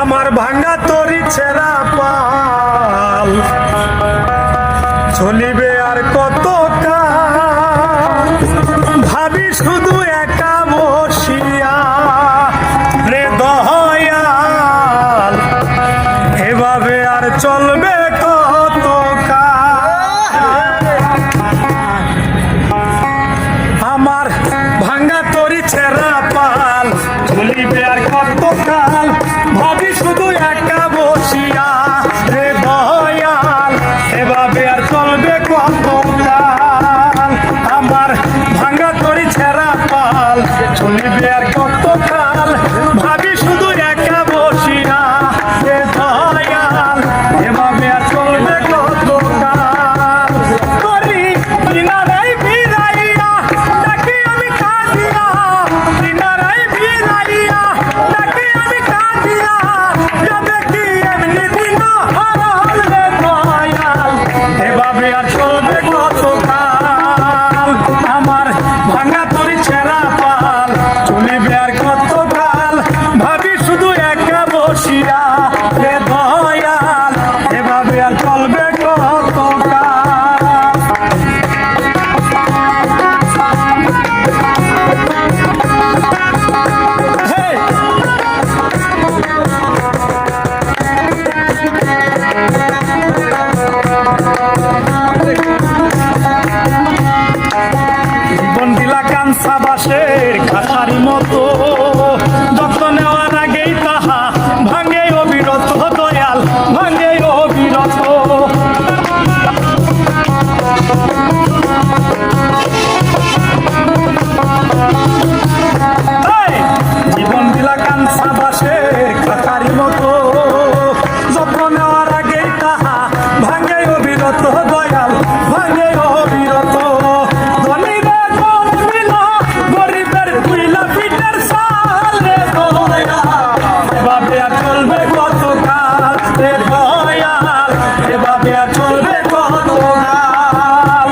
আমার ভাঙ্গা তরি ছেঁড়া পাল চলিবে আর কত কাল, ভাবি শুধু একা বসিয়া রে দয়াল, এভাবে আর চলবে কত কাল। আমার ভাঙ্গা তরি ছেঁড়া পাল চলিবে আর কত কাল, ভাবি শুধু একা বসিয়া রে দয়াল, এভাবে আর চলবে কত কাল। আমার ভাঙ্গা তরি ছেঁড়া পাল চলিবে আর কত কাল, ভাবি শুধু একা বসিয়া রে দয়াল, এভাবে আর চলবে কত কাল। করি কিনারাই ভিড়াইয়া ডাকি আমি কাঁদিয়া, কিনারাই ভিড়াইয়া ডাকি আমি কাঁদিয়া, যাবে কি এমনি দিন হারাল রে দয়াল, এভাবে আর চলবে কত কাল। আমার ভাঙা তরি ছেঁড়া পাল চলিবে আর কত কাল, ভাবি শুধু একা বসিয়া রে দয়াল, এভাবে আর চলবে কত কাল। Hey! জীবন দিলা কাঞ্চা বাঁশের খাসারি মতো, যত্ন নেওয়ার আগেই তাহা ভাঙে অবিরত দয়াল, ভাঙে অবিরত। জীবন দিলা কাঞ্চা বাঁশের খাসারি মতো, যত্ন নেওয়ার আগেই তাহা ভাঙে অবিরত দয়াল, ভাঙে অবিরত। ধনীরে ধন দিল, গরিবের কুইলা পিঠের চাল রে দয়াল, এভাবে আর চলবে কত কাল রে দয়াল, এভাবে আর চলবে কত কাল।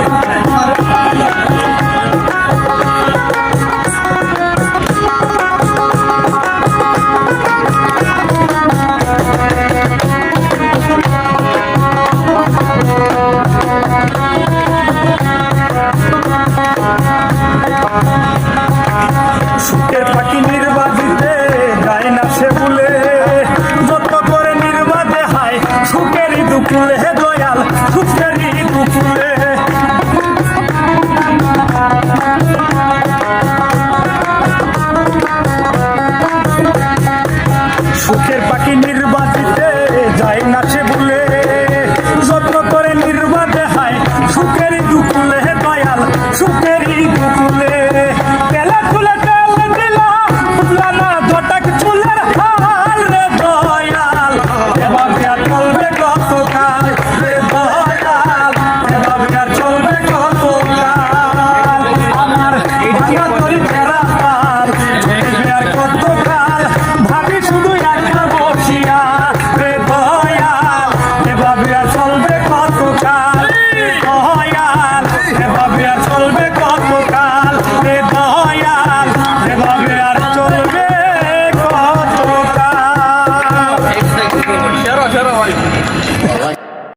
সুখের পাখি নির্বাচিতে যায় না সে ভুলে, যত করে নির্বাচে হায় সুখেরই দুকুলে দয়াল, সুখেরই দুকুলে। সুখের পাখি নির্বাচিতে যায় না সে ভুলে, যত করে নির্বাচে হায় সুখেরই দুকুলে দয়াল, সুখেরই দুকুলে। তেলে তুলে তেল দিলা বুঝলা না জটাক চুলের হাল রে দয়াল, এভাবে আর চলবে কত কাল রে দয়াল, এভাবে আর চলবে কত কাল। আমার ভাঙা তরি ছেঁড়া পাল চলবে আর কত কাল, ভাবি শুধু একা বসিয়া রে দয়াল, এভাবে আর চলবে কত কাল দয়াল,